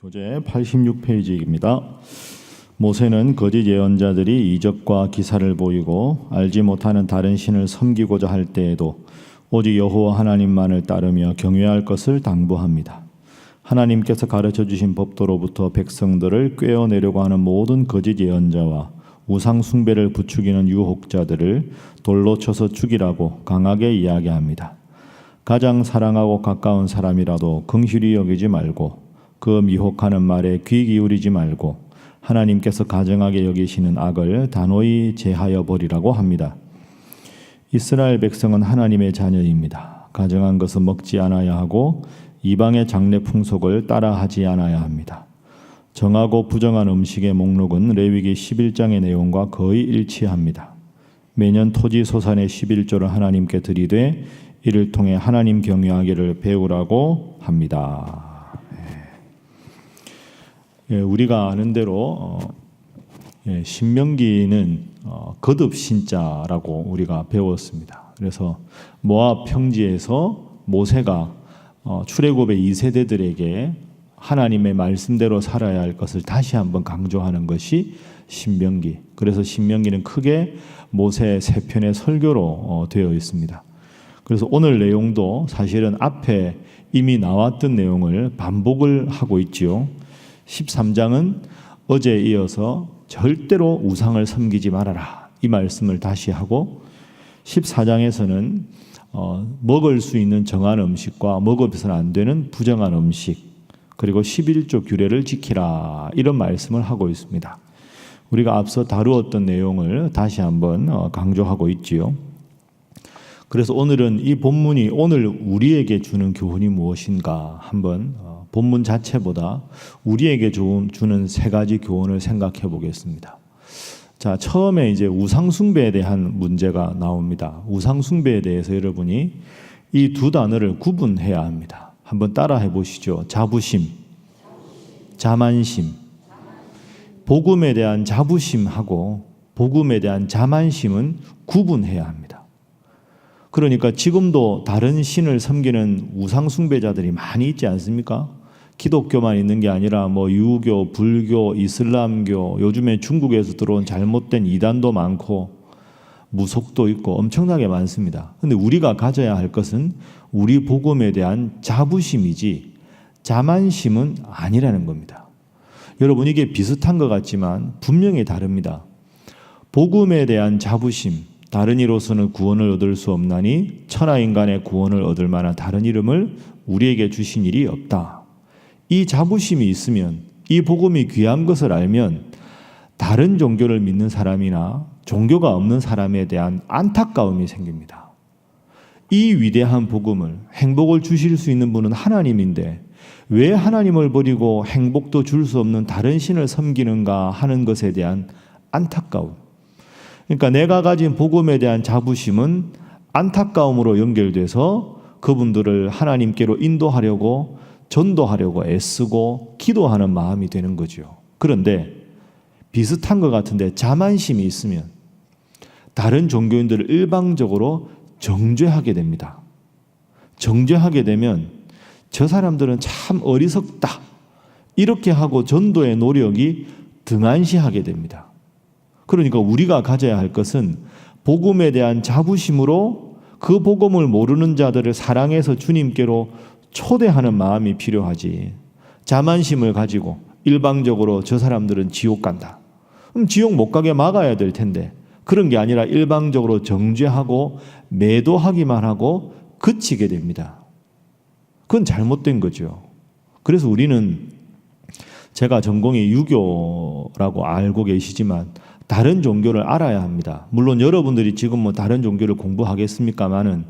교재 86페이지입니다. 모세는 거짓 예언자들이 이적과 기사를 보이고 알지 못하는 다른 신을 섬기고자 할 때에도 오직 여호와 하나님만을 따르며 경외할 것을 당부합니다. 하나님께서 가르쳐 주신 법도로부터 백성들을 꿰어내려고 하는 모든 거짓 예언자와 우상 숭배를 부추기는 유혹자들을 돌로 쳐서 죽이라고 강하게 이야기합니다. 가장 사랑하고 가까운 사람이라도 긍휼히 여기지 말고 그 미혹하는 말에 귀 기울이지 말고 하나님께서 가증하게 여기시는 악을 단호히 제하여 버리라고 합니다. 이스라엘 백성은 하나님의 자녀입니다. 가증한 것은 먹지 않아야 하고 이방의 장례 풍속을 따라하지 않아야 합니다. 정하고 부정한 음식의 목록은 레위기 11장의 내용과 거의 일치합니다. 매년 토지 소산의 11조를 하나님께 드리되 이를 통해 하나님 경외하기를 배우라고 합니다. 우리가 아는 대로 신명기는 거듭 신자라고 우리가 배웠습니다. 그래서 모압 평지에서 모세가 출애굽의 2세대들에게 하나님의 말씀대로 살아야 할 것을 다시 한번 강조하는 것이 신명기. 그래서 신명기는 크게 모세 세 편의 설교로 되어 있습니다. 그래서 오늘 내용도 사실은 앞에 이미 나왔던 내용을 반복을 하고 있지요. 13장은 어제에 이어서 절대로 우상을 섬기지 말아라 이 말씀을 다시 하고 14장에서는 먹을 수 있는 정한 음식과 먹어서는 안 되는 부정한 음식 그리고 11조 규례를 지키라 이런 말씀을 하고 있습니다. 우리가 앞서 다루었던 내용을 다시 한번 강조하고 있지요. 그래서 오늘은 이 본문이 오늘 우리에게 주는 교훈이 무엇인가 한번 본문 자체보다 우리에게 주는 세 가지 교훈을 생각해 보겠습니다. 자, 처음에 이제 우상숭배에 대한 문제가 나옵니다. 우상숭배에 대해서 여러분이 이 두 단어를 구분해야 합니다. 한번 따라해 보시죠. 자부심, 자만심. 복음에 대한 자부심하고 복음에 대한 자만심은 구분해야 합니다. 그러니까 지금도 다른 신을 섬기는 우상숭배자들이 많이 있지 않습니까? 기독교만 있는 게 아니라 유교, 불교, 이슬람교, 요즘에 중국에서 들어온 잘못된 이단도 많고 무속도 있고 엄청나게 많습니다. 그런데 우리가 가져야 할 것은 우리 복음에 대한 자부심이지 자만심은 아니라는 겁니다. 여러분 이게 비슷한 것 같지만 분명히 다릅니다. 복음에 대한 자부심, 다른 이로서는 구원을 얻을 수 없나니 천하인간의 구원을 얻을 만한 다른 이름을 우리에게 주신 일이 없다. 이 자부심이 있으면 이 복음이 귀한 것을 알면 다른 종교를 믿는 사람이나 종교가 없는 사람에 대한 안타까움이 생깁니다. 이 위대한 복음을 행복을 주실 수 있는 분은 하나님인데 왜 하나님을 버리고 행복도 줄 수 없는 다른 신을 섬기는가 하는 것에 대한 안타까움. 그러니까 내가 가진 복음에 대한 자부심은 안타까움으로 연결돼서 그분들을 하나님께로 인도하려고 전도하려고 애쓰고 기도하는 마음이 되는 거죠. 그런데 비슷한 것 같은데 자만심이 있으면 다른 종교인들을 일방적으로 정죄하게 됩니다. 정죄하게 되면 저 사람들은 참 어리석다 이렇게 하고 전도의 노력이 등한시하게 됩니다. 그러니까 우리가 가져야 할 것은 복음에 대한 자부심으로 그 복음을 모르는 자들을 사랑해서 주님께로 초대하는 마음이 필요하지. 자만심을 가지고 일방적으로 저 사람들은 지옥 간다. 그럼 지옥 못 가게 막아야 될 텐데 그런 게 아니라 일방적으로 정죄하고 매도하기만 하고 그치게 됩니다. 그건 잘못된 거죠. 그래서 우리는 제가 전공이 유교라고 알고 계시지만 다른 종교를 알아야 합니다. 물론 여러분들이 지금 다른 종교를 공부하겠습니까마는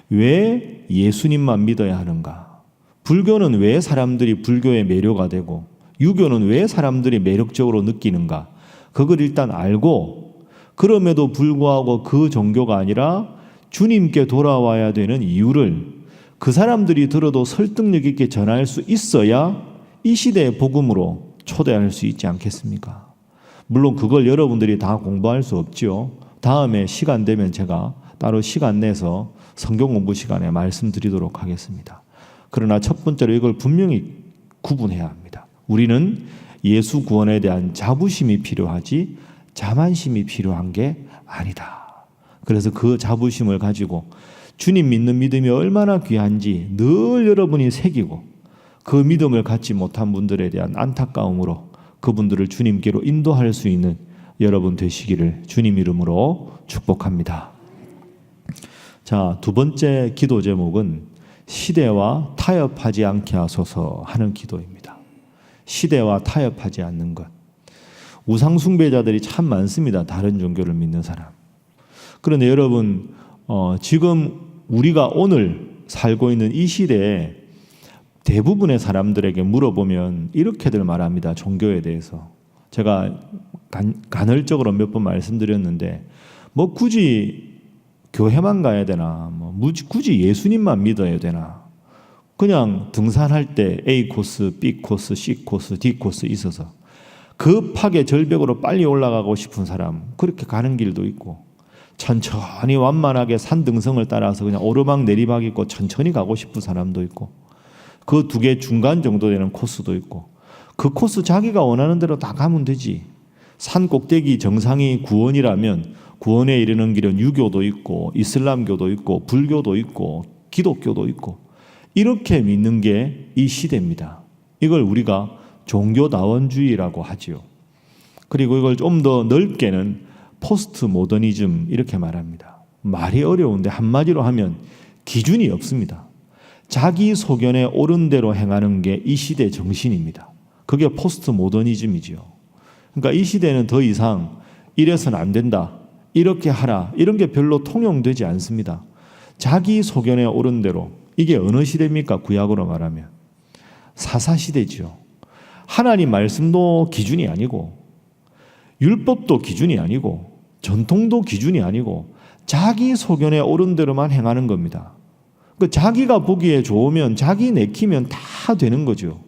왜 예수님만 믿어야 하는가? 불교는 왜 사람들이 불교에 매료가 되고 유교는 왜 사람들이 매력적으로 느끼는가? 그걸 일단 알고 그럼에도 불구하고 그 종교가 아니라 주님께 돌아와야 되는 이유를 그 사람들이 들어도 설득력 있게 전할 수 있어야 이 시대의 복음으로 초대할 수 있지 않겠습니까? 물론 그걸 여러분들이 다 공부할 수 없지요. 다음에 시간 되면 제가 따로 시간 내서 성경 공부 시간에 말씀드리도록 하겠습니다. 그러나 첫 번째로 이걸 분명히 구분해야 합니다. 우리는 예수 구원에 대한 자부심이 필요하지 자만심이 필요한 게 아니다. 그래서 그 자부심을 가지고 주님 믿는 믿음이 얼마나 귀한지 늘 여러분이 새기고 그 믿음을 갖지 못한 분들에 대한 안타까움으로 그분들을 주님께로 인도할 수 있는 여러분 되시기를 주님 이름으로 축복합니다. 자, 두 번째 기도 제목은 시대와 타협하지 않게 하소서 하는 기도입니다. 시대와 타협하지 않는 것. 우상 숭배자들이 참 많습니다. 다른 종교를 믿는 사람. 그런데 여러분 지금 우리가 오늘 살고 있는 이 시대에 대부분의 사람들에게 물어보면 이렇게들 말합니다. 종교에 대해서. 제가 간헐적으로 몇 번 말씀드렸는데 뭐 굳이 교회만 가야 되나, 뭐 굳이 예수님만 믿어야 되나, 그냥 등산할 때 A 코스, B 코스, C 코스, D 코스 있어서 급하게 절벽으로 빨리 올라가고 싶은 사람 그렇게 가는 길도 있고, 천천히 완만하게 산 등성을 따라서 그냥 오르막 내리막 있고 천천히 가고 싶은 사람도 있고, 그 두 개 중간 정도 되는 코스도 있고, 그 코스 자기가 원하는 대로 다 가면 되지. 산 꼭대기 정상이 구원이라면 구원에 이르는 길은 유교도 있고 이슬람교도 있고 불교도 있고 기독교도 있고, 이렇게 믿는 게 이 시대입니다. 이걸 우리가 종교다원주의라고 하지요. 그리고 이걸 좀 더 넓게는 포스트 모더니즘 이렇게 말합니다. 말이 어려운데 한마디로 하면 기준이 없습니다. 자기 소견에 옳은 대로 행하는 게 이 시대 정신입니다. 그게 포스트 모더니즘이지요. 그러니까 이 시대는 더 이상 이래서는 안 된다, 이렇게 하라, 이런 게 별로 통용되지 않습니다. 자기 소견에 옳은 대로. 이게 어느 시대입니까? 구약으로 말하면 사사시대죠. 하나님 말씀도 기준이 아니고 율법도 기준이 아니고 전통도 기준이 아니고 자기 소견에 옳은 대로만 행하는 겁니다. 그 자기가 보기에 좋으면 자기 내키면 다 되는 거죠.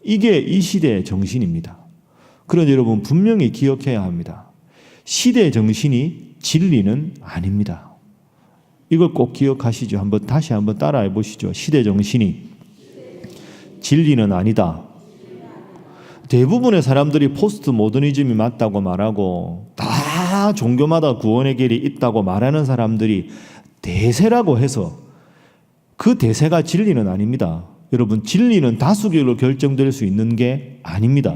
이게 이 시대의 정신입니다. 그런데 여러분 분명히 기억해야 합니다. 시대 정신이 진리는 아닙니다. 이걸 꼭 기억하시죠. 다시 한번 따라해 보시죠. 시대 정신이 진리는 아니다. 대부분의 사람들이 포스트 모더니즘이 맞다고 말하고 다 종교마다 구원의 길이 있다고 말하는 사람들이 대세라고 해서 그 대세가 진리는 아닙니다. 여러분, 진리는 다수결로 결정될 수 있는 게 아닙니다.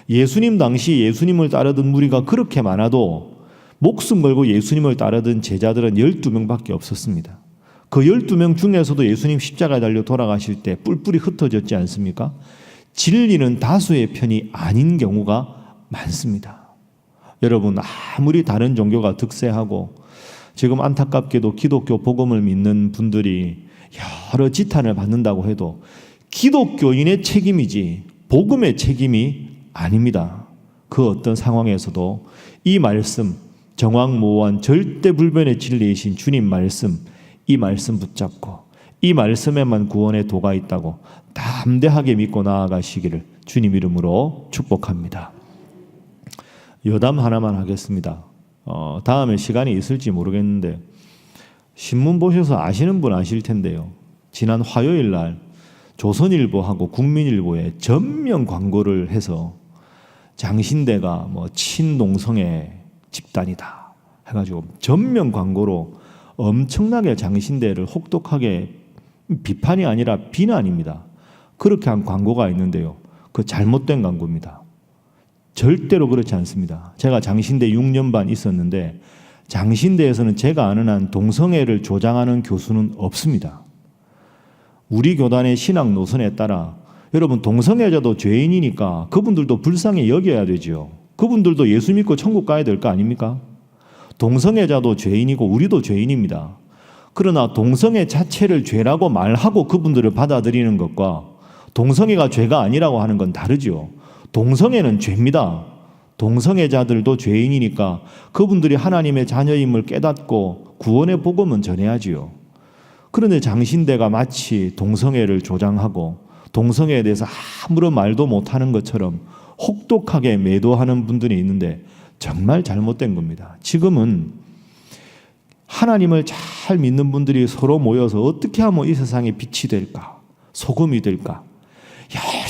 예수님 당시 예수님을 따르던 무리가 그렇게 많아도 목숨 걸고 예수님을 따르던 제자들은 12명밖에 없었습니다. 그 12명 중에서도 예수님 십자가에 달려 돌아가실 때 뿔뿔이 흩어졌지 않습니까? 진리는 다수의 편이 아닌 경우가 많습니다. 여러분, 아무리 다른 종교가 득세하고 지금 안타깝게도 기독교 복음을 믿는 분들이 여러 지탄을 받는다고 해도 기독교인의 책임이지 복음의 책임이 아닙니다. 그 어떤 상황에서도 이 말씀, 정황모호한 절대불변의 진리이신 주님 말씀, 이 말씀 붙잡고 이 말씀에만 구원의 도가 있다고 담대하게 믿고 나아가시기를 주님 이름으로 축복합니다. 여담 하나만 하겠습니다. 다음에 시간이 있을지 모르겠는데 신문 보셔서 아시는 분 아실 텐데요. 지난 화요일 날 조선일보하고 국민일보에 전면 광고를 해서 장신대가 뭐 친동성애 집단이다 해가지고 전면 광고로 엄청나게 장신대를 혹독하게 비판이 아니라 비난입니다. 그렇게 한 광고가 있는데요. 그 잘못된 광고입니다. 절대로 그렇지 않습니다. 제가 장신대 6년 반 있었는데 장신대에서는 제가 아는 한 동성애를 조장하는 교수는 없습니다. 우리 교단의 신앙 노선에 따라 여러분 동성애자도 죄인이니까 그분들도 불쌍히 여겨야 되지요. 그분들도 예수 믿고 천국 가야 될 거 아닙니까? 동성애자도 죄인이고 우리도 죄인입니다. 그러나 동성애 자체를 죄라고 말하고 그분들을 받아들이는 것과 동성애가 죄가 아니라고 하는 건 다르지요. 동성애는 죄입니다. 동성애자들도 죄인이니까 그분들이 하나님의 자녀임을 깨닫고 구원의 복음은 전해야지요. 그런데 장신대가 마치 동성애를 조장하고 동성애에 대해서 아무런 말도 못하는 것처럼 혹독하게 매도하는 분들이 있는데 정말 잘못된 겁니다. 지금은 하나님을 잘 믿는 분들이 서로 모여서 어떻게 하면 이 세상에 빛이 될까, 소금이 될까,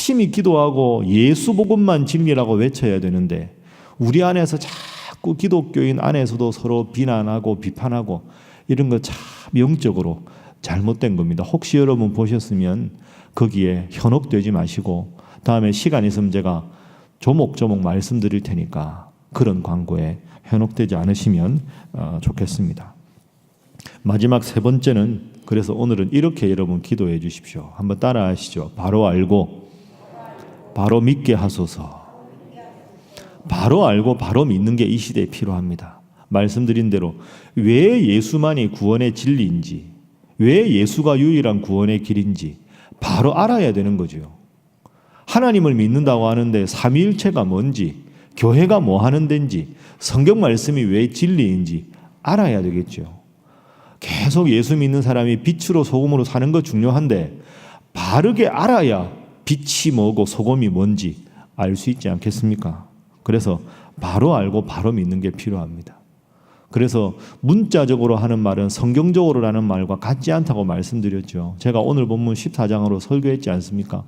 열심히 기도하고 예수 복음만 진리라고 외쳐야 되는데 우리 안에서 자꾸 기독교인 안에서도 서로 비난하고 비판하고 이런 거 참 영적으로 잘못된 겁니다. 혹시 여러분 보셨으면 거기에 현혹되지 마시고 다음에 시간 있으면 제가 조목조목 말씀드릴 테니까 그런 광고에 현혹되지 않으시면 좋겠습니다. 마지막 세 번째는 그래서 오늘은 이렇게 여러분 기도해 주십시오. 한번 따라 하시죠. 바로 알고 바로 믿게 하소서. 바로 알고 바로 믿는 게 이 시대에 필요합니다. 말씀드린 대로 왜 예수만이 구원의 진리인지, 왜 예수가 유일한 구원의 길인지 바로 알아야 되는 거죠. 하나님을 믿는다고 하는데 삼위일체가 뭔지, 교회가 뭐 하는 데인지, 성경 말씀이 왜 진리인지 알아야 되겠죠. 계속 예수 믿는 사람이 빛으로 소금으로 사는 거 중요한데 바르게 알아야 빛이 뭐고 소금이 뭔지 알 수 있지 않겠습니까? 그래서 바로 알고 바로 믿는 게 필요합니다. 그래서 문자적으로 하는 말은 성경적으로라는 말과 같지 않다고 말씀드렸죠. 제가 오늘 본문 14장으로 설교했지 않습니까?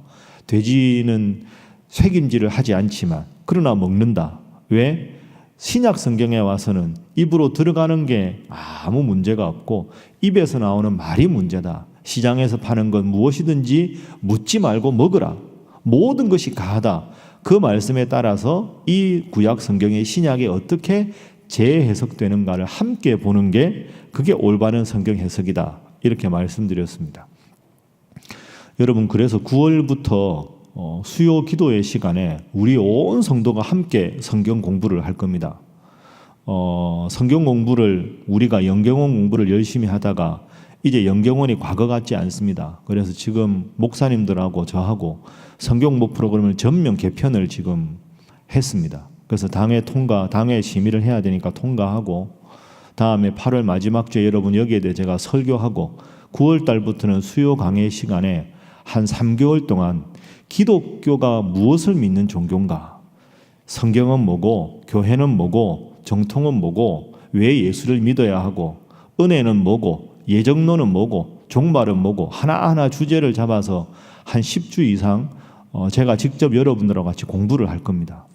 돼지는 쇠김질을 하지 않지만 그러나 먹는다. 왜? 신약 성경에 와서는 입으로 들어가는 게 아무 문제가 없고 입에서 나오는 말이 문제다. 시장에서 파는 건 무엇이든지 묻지 말고 먹으라. 모든 것이 가하다. 그 말씀에 따라서 이 구약 성경의 신약에 어떻게 재해석되는가를 함께 보는 게 그게 올바른 성경 해석이다. 이렇게 말씀드렸습니다. 여러분 그래서 9월부터 수요 기도의 시간에 우리 온 성도가 함께 성경 공부를 할 겁니다. 성경 공부를 우리가 영경원 공부를 열심히 하다가 이제 영경원이 과거 같지 않습니다. 그래서 지금 목사님들하고 저하고 성경공 프로그램을 전면 개편을 지금 했습니다. 그래서 당회 심의를 해야 되니까 통과하고 다음에 8월 마지막 주에 여러분 여기에 대해 제가 설교하고 9월 달부터는 수요 강의 시간에 한 3개월 동안 기독교가 무엇을 믿는 종교인가? 성경은 뭐고 교회는 뭐고 정통은 뭐고 왜 예수를 믿어야 하고 은혜는 뭐고 예정론은 뭐고 종말은 뭐고 하나하나 주제를 잡아서 한 10주 이상 제가 직접 여러분들과 같이 공부를 할 겁니다.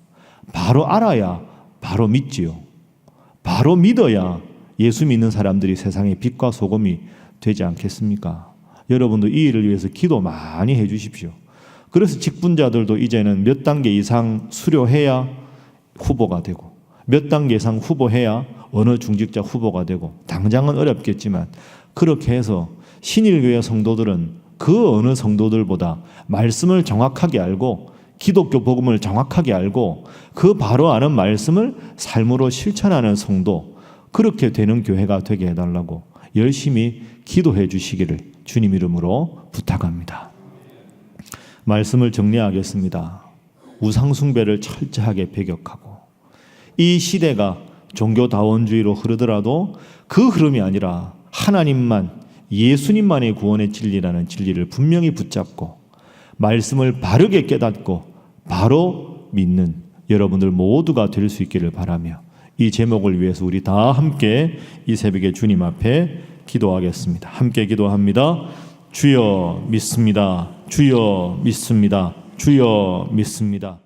바로 알아야 바로 믿지요. 바로 믿어야 예수 믿는 사람들이 세상의 빛과 소금이 되지 않겠습니까? 여러분도 이 일을 위해서 기도 많이 해 주십시오. 그래서 직분자들도 이제는 몇 단계 이상 수료해야 후보가 되고 몇 단계 이상 후보해야 어느 중직자 후보가 되고 당장은 어렵겠지만 그렇게 해서 신일교회 성도들은 그 어느 성도들보다 말씀을 정확하게 알고 기독교 복음을 정확하게 알고 그 바로 아는 말씀을 삶으로 실천하는 성도, 그렇게 되는 교회가 되게 해달라고 열심히 기도해 주시기를 주님 이름으로 부탁합니다. 말씀을 정리하겠습니다. 우상숭배를 철저하게 배격하고 이 시대가 종교다원주의로 흐르더라도 그 흐름이 아니라 하나님만, 예수님만의 구원의 진리라는 진리를 분명히 붙잡고 말씀을 바르게 깨닫고 바로 믿는 여러분들 모두가 될 수 있기를 바라며 이 제목을 위해서 우리 다 함께 이 새벽에 주님 앞에 기도하겠습니다. 함께 기도합니다. 주여 믿습니다. 주여 믿습니다. 주여 믿습니다.